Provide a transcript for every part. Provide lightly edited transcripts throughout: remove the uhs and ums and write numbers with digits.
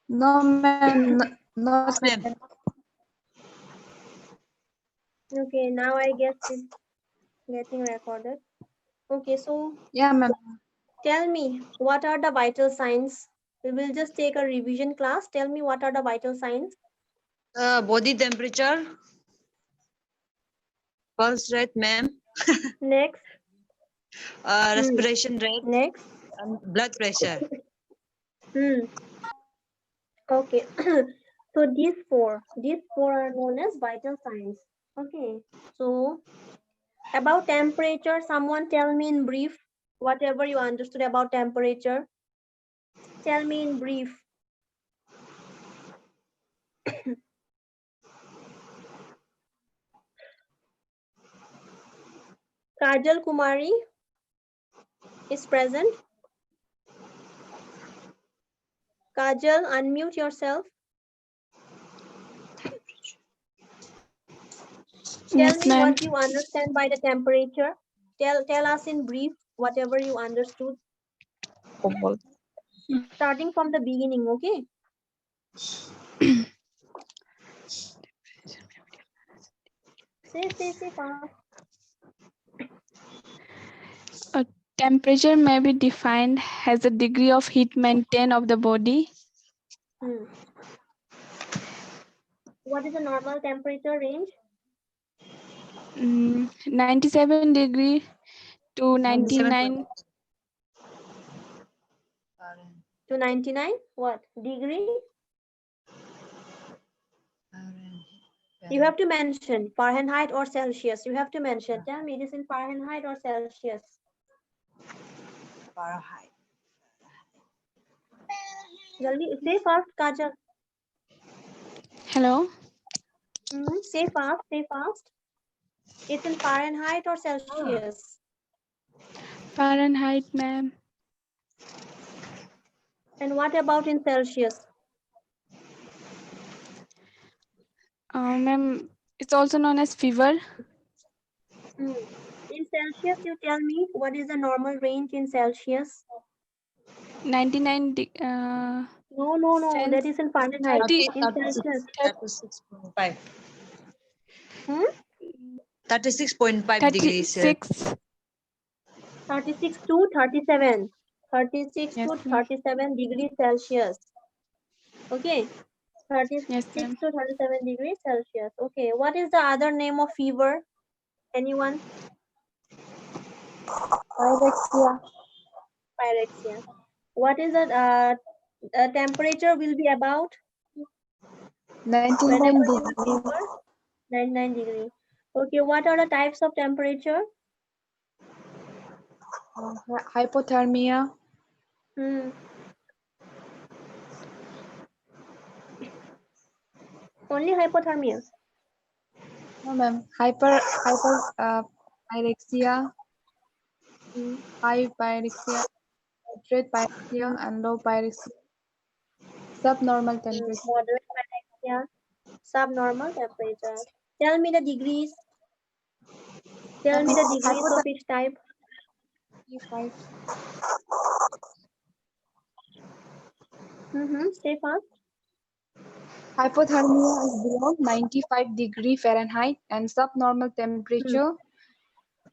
No, ma'am. Not Yes, ma'am. ma'am. Okay, now I guess it's getting recorded. Okay, so Yeah, ma'am. tell me, what are the vital signs? We will just take a revision class. Tell me, what are the vital signs? Body temperature, pulse rate, ma'am, Next. respiration rate, Next. and blood pressure. Okay. So these four are known as vital signs. Okay. So about temperature, someone tell me in brief whatever you understood about temperature. Tell me in brief. Kajal Kumari is present. Kajal, unmute yourself. Tell Yes, me ma'am. what you understand by the temperature. Tell us in brief whatever you understood. Starting from the beginning, okay? Say fast. A temperature may be defined as the degree of heat maintained of the body. What is the normal temperature range? 97 degree to 99 To 99? What? Degree? You have to mention Fahrenheit or Celsius. You have to mention. Tell me, it is in Fahrenheit or Celsius? Fahrenheit. Jaldi, say fast, Kajal. Hello. Say fast, say fast. It's in Fahrenheit or Celsius? Fahrenheit, ma'am. And what about in Celsius? Ma'am, it's also known as fever. In Celsius, you tell me what is the normal range in Celsius? 99 No. That is in Fahrenheit. 30, In Celsius. 36.5. 36.5 degrees. 36. 36 to 37. 36 Yes, to ma'am. 37 degrees Celsius. Okay. 36 Yes, ma'am. to 37 degrees Celsius. Okay. What is the other name of fever? Anyone? Pyrexia. Pyrexia. What is the temperature will be about? 99 Whenever you have degrees. fever? 99 degrees. Okay. What are the types of temperature? Hypothermia. Only hypothermia. No, ma'am. Pyrexia, high pyrexia, moderate pyrexia, and low pyrexia. Subnormal temperature. Moderate pyrexia. Subnormal temperature. Tell me the degrees. Tell me the degrees of each type. 5. Say fast. Hypothermia is below 95 degree Fahrenheit and subnormal temperature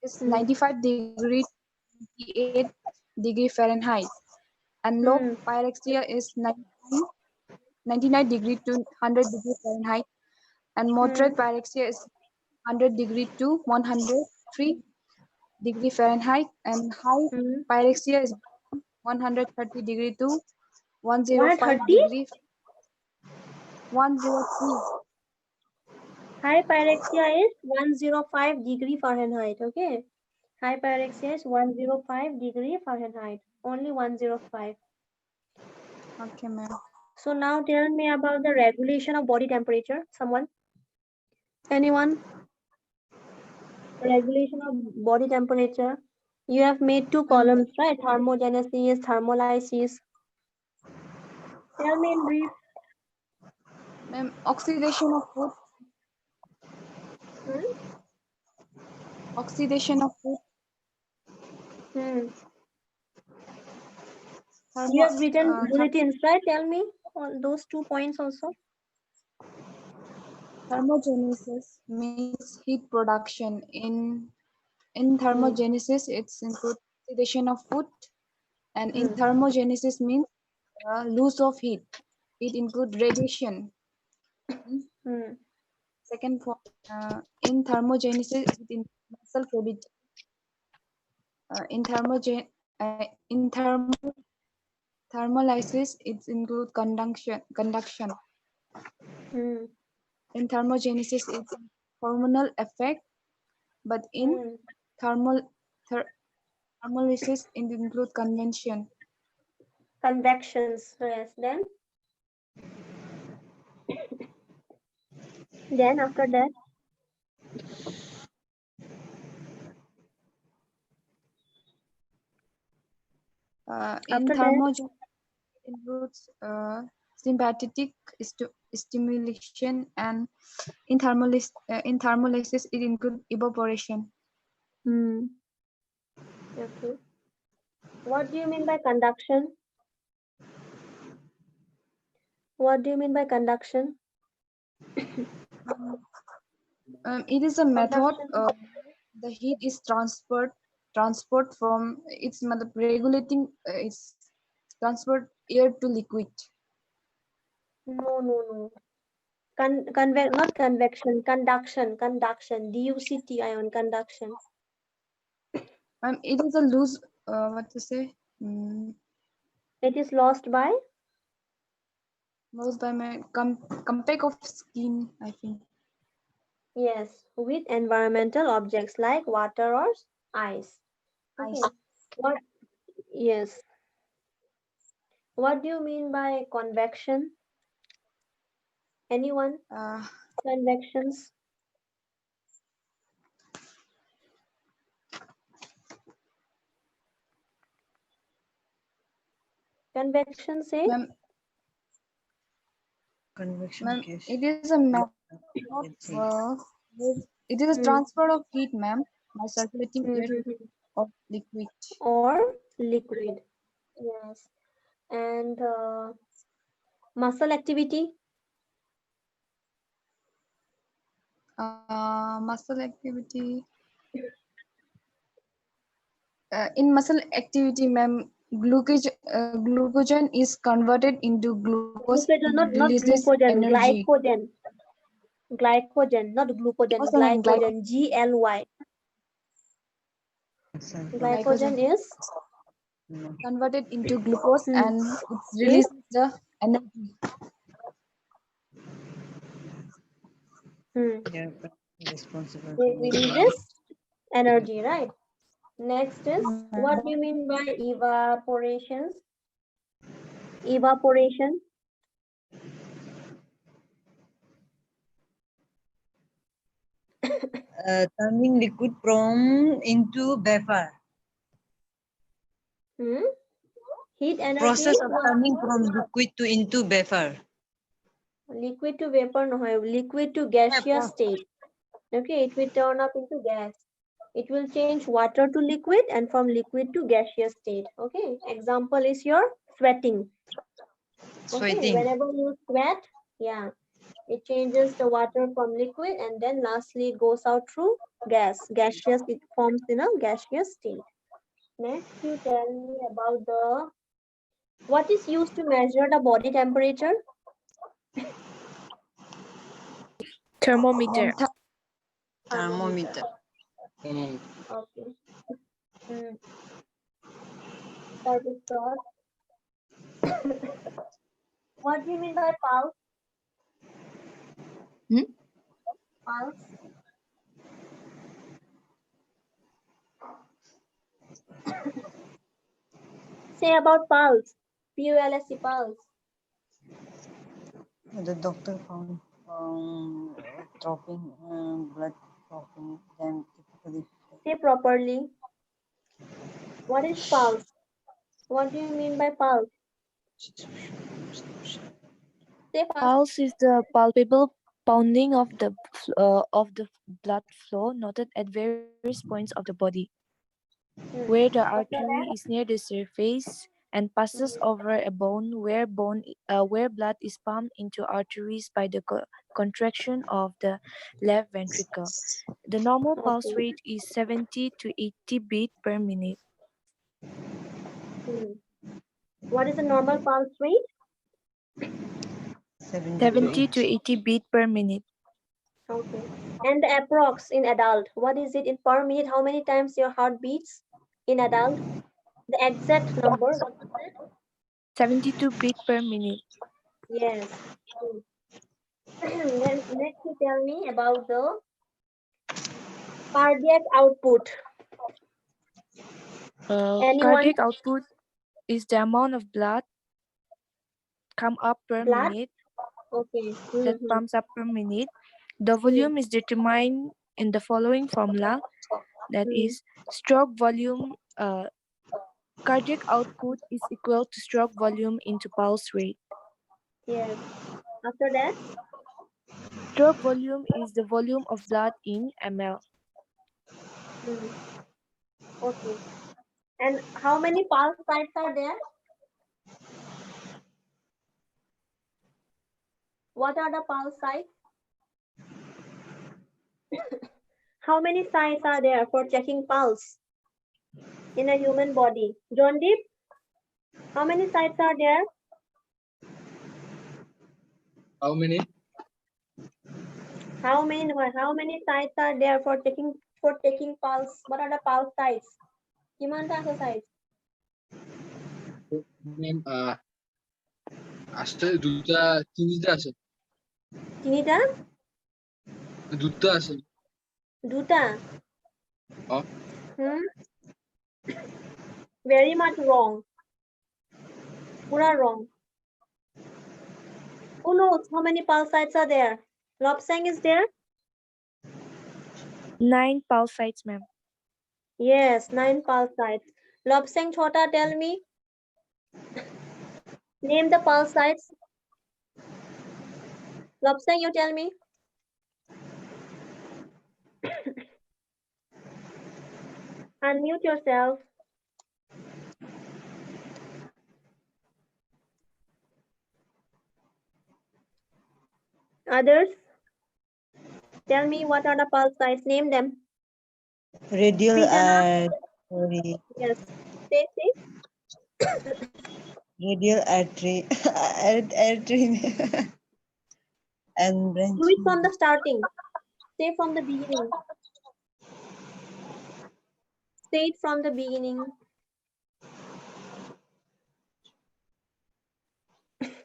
is 95 degree 28 degree Fahrenheit and low pyrexia is 99 degree to 100 degree Fahrenheit and moderate pyrexia is 100 degree to 103 degree Fahrenheit and high pyrexia is 130 degree to 105 130? degree 103. High pyrexia is 105 degree Fahrenheit. Okay. High pyrexia is 105 degree Fahrenheit. Only 105. Okay, ma'am. So now tell me about the regulation of body temperature. Someone? Anyone? Regulation of body temperature. You have made two columns, right? Thermogenesis, thermolysis. Tell me in brief. Ma'am, oxidation of food. Oxidation of food. You have written bulletins, right? Tell me. all those 2 points also? Thermogenesis means heat production. In Hmm. thermogenesis, it's include oxidation of food, and in Hmm. thermogenesis means loss of heat. It includes radiation. Hmm. Second point, in thermogenesis, it includes muscle cavity. In thermolysis, it includes conduction. Hmm. In thermogenesis, it's hormonal effect, but in Hmm. thermal ther- thermolysis, it includes convention. Convections. Yes. Then after that. In After that. thermogenesis, it includes sympathetic stimulation, and in thermolysis, it includes evaporation. Hmm. Okay. What do you mean by conduction? What do you mean by conduction? It is a method Conduction. the heat is transport from regulating its transport air to liquid. No. Not convection, conduction. DUCTION, conduction. It is a loose what to say mm, It is lost by, loose by my compact of skin, I think. yes, with environmental objects like water or ice. Ice. Okay. What, yes. What do you mean by convection? Anyone? Uh, Convections? Convection say? ma'am, Convection ma'am, case. it is a method Yes. it is a Hmm. transfer of heat, ma'am, by circulating air Mhm. of liquid. Or liquid. Yes. And muscle activity? Muscle activity. In muscle activity, ma'am, glucogen is converted into glucose Glucogen, and not releases glucogen, energy. glycogen. Glycogen, not glucogen, Also, ma'am, glycogen, GLY. Glycogen glycogen is converted into glucose hmm, and it is releases the energy. hmm, Yeah, responsible it for releases energy, right? Next is, what do you mean by evaporations? Evaporation. turning liquid from into vapor. Hmm? Heat energy, Process of turning from liquid to into vapor. liquid to vapor, no, liquid to gaseous state. Okay, it will turn up into gas. It will change water to liquid and from liquid to gaseous state. Okay, example is your sweating. Okay, Sweating. whenever you sweat, yeah, it changes the water from liquid and then lastly it goes out through gaseous, it forms in a gaseous state. Next, you tell me about what is used to measure the body temperature? Thermometer. Thermometer. Okay. Hmm. That is short. What do you mean by pulse? Hmm? Pulse. Say about pulse. P-U-L-S-E, pulse. The doctor found dropping blood dropping them typically. Say properly. What is pulse? What do you mean by pulse? Say fast. Pulse is the palpable pounding of the blood flow noted at various points of the body, where the After artery that, is near the surface and passes over a bone where blood is pumped into arteries by the contraction of the left ventricle. The normal pulse Okay. rate is 70 to 80 beats per minute. What is the normal pulse rate? 70 to 80 beats per minute. Okay. And the approx in adult, what is it in per minute? How many times your heart beats in adult? The exact number, what is that? 72 beats per minute. Yes. Then next you tell me about the cardiac output. Anyone? Cardiac output is the amount of blood come up per Blood? minute Okay. that pumps up per minute. The volume is determined in the following formula, that is stroke volume. Cardiac output is equal to stroke volume into pulse rate. Yes. After that? Stroke volume is the volume of blood in ml. Okay. And how many pulse sites are there? What are the pulse sites? How many sites are there for checking pulse in a human body? John Deep, how many sites are there? How many? How many sites are there for taking pulse? What are the pulse sites? Kimanta আছে sites? Ma'am, আসছে তিনটা আছে। তিনিটা? দুটা আছে। দুটা? Oh. Very much wrong. Pura wrong. Who knows how many pulse sites are there? Lobsang is there? 9 pulse sites, ma'am. Yes, 9 pulse sites. Lobsang Chota, tell me. Name the pulse sites. Lobsang, you tell me. Unmute yourself. Others? Tell me what are the pulse sites. Name them. Radial Srijana? artery. Yes. Say. Radial artery. artery. And branch. Do it from the starting. Say from the beginning. Say it from the beginning.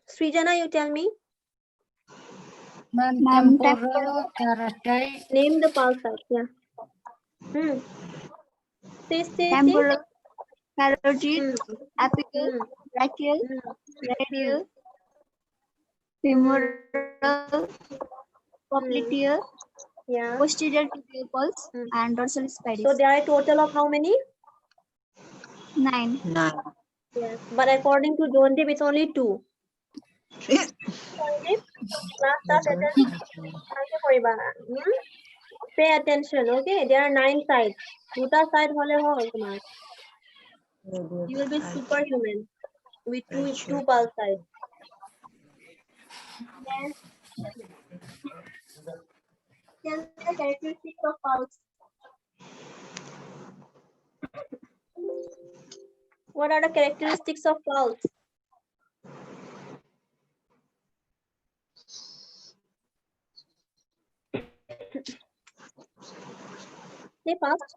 Srijana, you tell me. Temporal, carotid, Name the pulse sites. Yeah. Say. temporal, carotid, Hmm. apical, brachial, radial, femoral, popliteal, Yeah. posterior tibial pulse, and dorsal So spidis. there are a total of how many? 9. 9. Yes. But according to John Deep, it's only 2. Pay attention, okay? There are 9 sides. Duta side hole hole tomorrow. You will be superhuman with two pulse sides. Then tell me the characteristics of pulse. What are the characteristics of pulse? Say fast.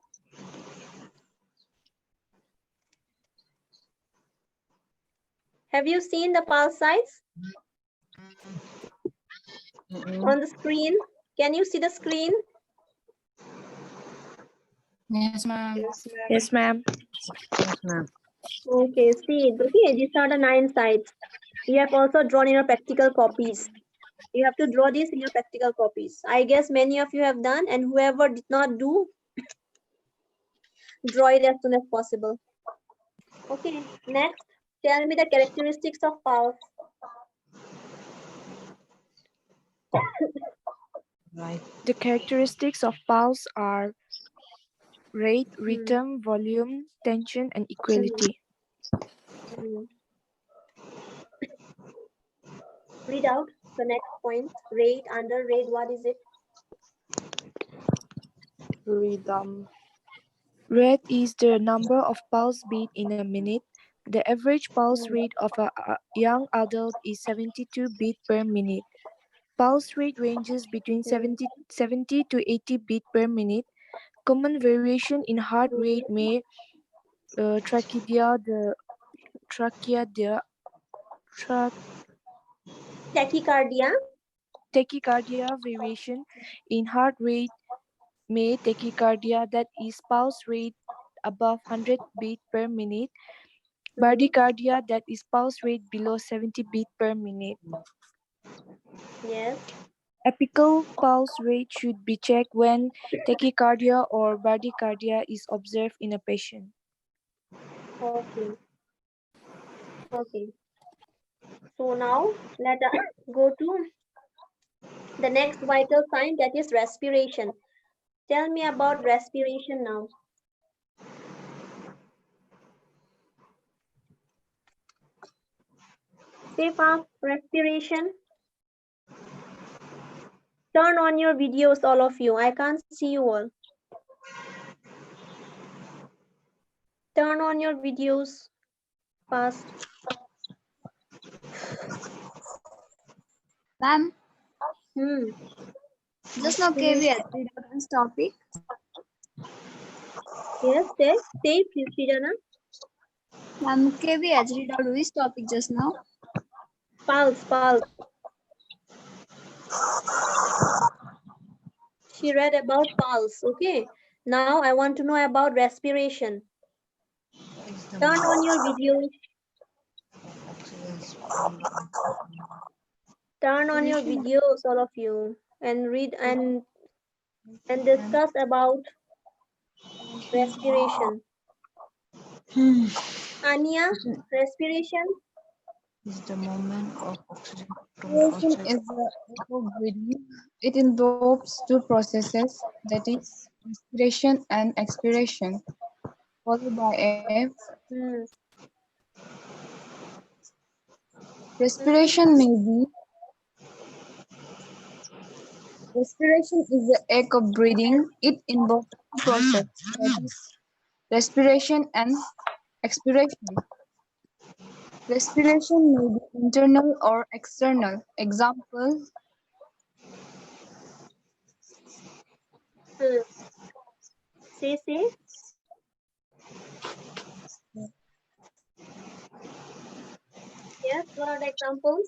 Have you seen the pulse sites on the screen? Can you see the screen? Yes, ma'am. Yes, ma'am. Yes, ma'am. Okay, see, okay, these are the 9 sites. You have also drawn in your practical copies. You have to draw this in your practical copies. I guess many of you have done, and whoever did not do, draw it as soon as possible. Okay, next, tell me the characteristics of pulse. Right. The characteristics of pulse are rate, rhythm, volume, tension, and equality. Hmm. Read out the next point. Rate, under rate, what is it? Rhythm. Rate is the number of pulse beat in a minute. The average pulse rate of a young adult is 72 beat per minute. Pulse rate ranges between 70 to 80 beat per minute. Common variation in heart rate may trachycardia, Tachycardia. tachycardia variation in heart rate may tachycardia, that is pulse rate above 100 beat per minute. Bradycardia, that is pulse rate below 70 beat per minute. Yes. Apical pulse rate should be checked when tachycardia or bradycardia is observed in a patient. Okay. Okay. So now let us go to the next vital sign, that is respiration. Tell me about respiration now. Say fast, respiration. Turn on your videos, all of you. I can't see you all. Turn on your videos fast. Ma'am, Hmm. just now KV has read out this topic. Yes, say, Srijana. Ma'am, KV has read out which topic just now? Pulse, pulse. She read about pulse. Okay. Now I want to know about respiration. Turn on your videos. Turn on your videos, all of you, and read and discuss about respiration. Anya, respiration. Is the moment of oxygen from Respiration outside. is the act of breathing. It involves two processes, that is, inspiration and expiration, followed by a Hmm. Hmm. respiration may be. Respiration is the act of breathing. It involves two processes, that is, respiration and expiration. Respiration may be internal or external. Example, Hmm. Say. Yes, what are the examples?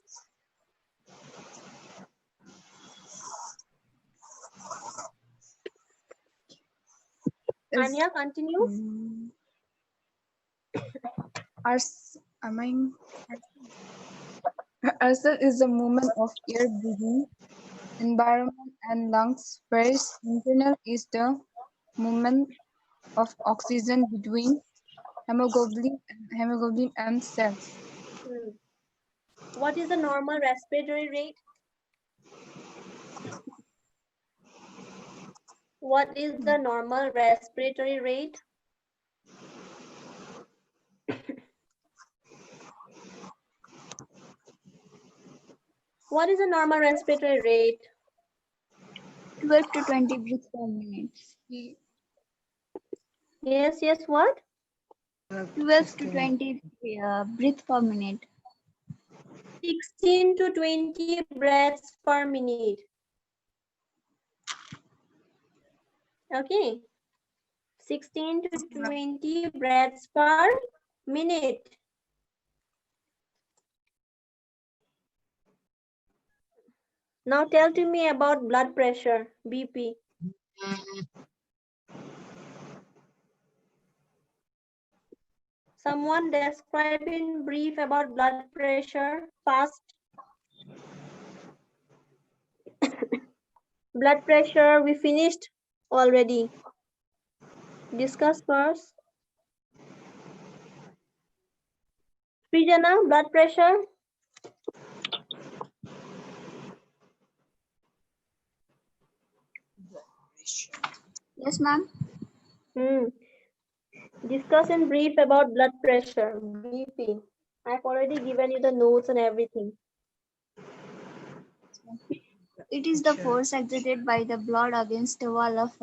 is Anya, continue. am I? Arsal is the movement of air breathing, environment and lungs, whereas internal is the movement of oxygen between hemoglobin and cells. Hmm. What is the normal respiratory rate? What is the normal respiratory rate? What is the normal respiratory rate? 12 to 20 breaths per minute. Yes, what? 12 to 20 breaths per minute. 16 to 20 breaths per minute. Okay. 16 to 20 breaths per minute. Now tell to me about blood pressure, BP. Someone describe in brief about blood pressure, fast. Blood pressure, we finished already. Discuss first. Srijana, blood pressure. Yes, ma'am. Discuss in brief about blood pressure, BP. I've already given you the notes and everything. It is the force exerted by the blood against the wall of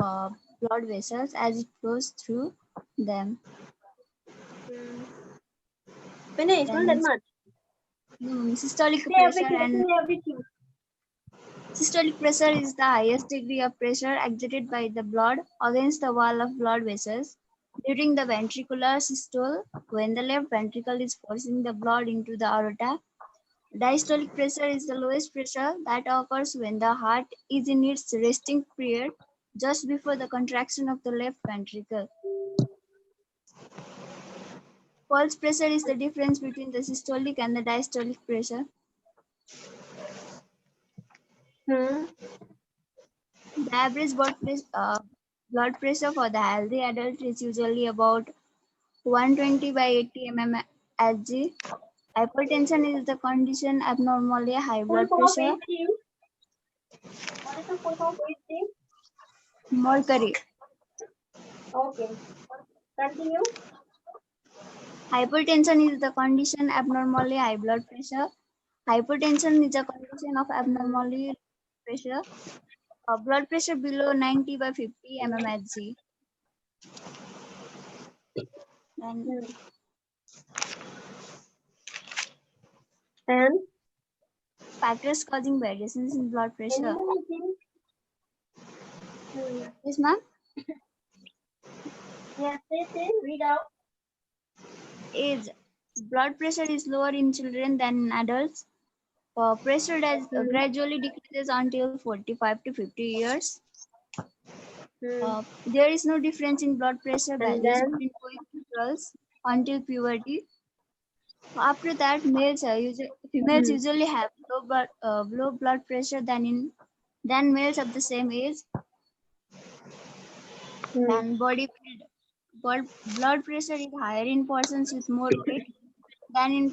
blood vessels as it flows through them. Finish, not that Then much. systolic Say pressure everything, and say everything. systolic pressure is the highest degree of pressure exerted by the blood against the wall of blood vessels during the ventricular systole when the left ventricle is forcing the blood into the aorta. Diastolic pressure is the lowest pressure that occurs when the heart is in its resting period just before the contraction of the left ventricle. Pulse pressure is the difference between the systolic and the diastolic pressure. The average blood pressure for the healthy adult is usually about 120 by 80 mmHg. Hypertension is the condition abnormally high Full blood form of pressure. 80. What is the full form of 80? Mercury. Okay. Continue. Hypertension is the condition abnormally high blood pressure. Hypertension is a condition of abnormally low pressure. Blood pressure below 90 by 50 mmHg. And And factors causing variations in blood pressure. anything? Yes, ma'am. Yes, say, read out. Age. Blood pressure is lower in children than in adults. Pressure does, gradually decreases until 45 to 50 years. There is no difference in blood pressure values then? between boys and girls until puberty. After that, females usually have low blood pressure than males of the same age. Then blood pressure is higher in persons with more weight than in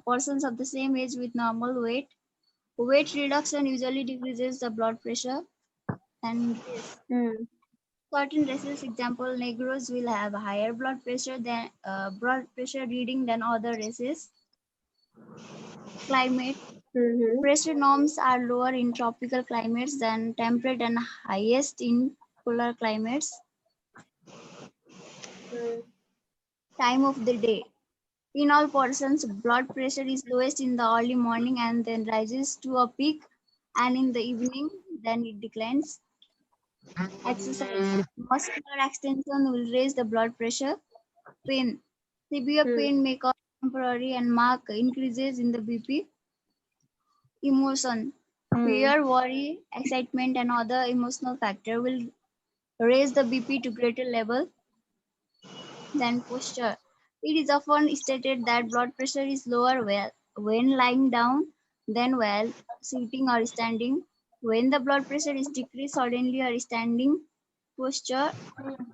persons of the same age with normal weight. Weight reduction usually decreases the blood pressure. And certain races, example, Negroes will have higher blood pressure reading than other races. Climate. Pressure norms are lower in tropical climates than temperate and highest in polar climates. Time of the day. In all persons, blood pressure is lowest in the early morning and then rises to a peak, and in the evening, then it declines. Exercise. Muscular extension will raise the blood pressure. Pain. Severe pain may cause temporary and marked increases in the BP. Emotion. Fear, worry, excitement, and other emotional factor will raise the BP to greater level. Then posture. It is often stated that blood pressure is lower when lying down than while sitting or standing. When the blood pressure is decreased suddenly or standing posture,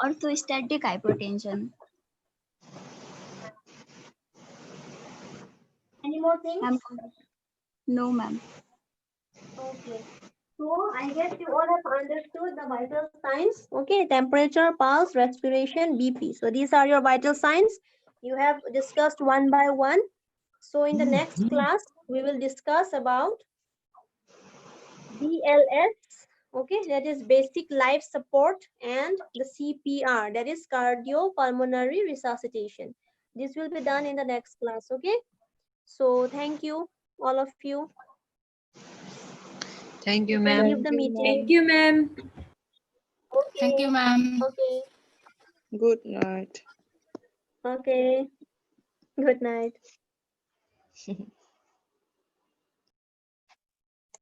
orthostatic hypertension. Any more things? No, ma'am. Okay. So I guess you all have understood the vital signs. Okay, temperature, pulse, respiration, BP. So these are your vital signs. You have discussed one by one. So in the next class, we will discuss about BLS. Okay, that is basic life support, and the CPR, that is cardiopulmonary resuscitation. This will be done in the next class. Okay. So thank you, all of you. Thank you, You can ma'am. leave the meeting. Thank you, ma'am. Okay. Thank you, ma'am. Okay. Good night. Okay. Good night.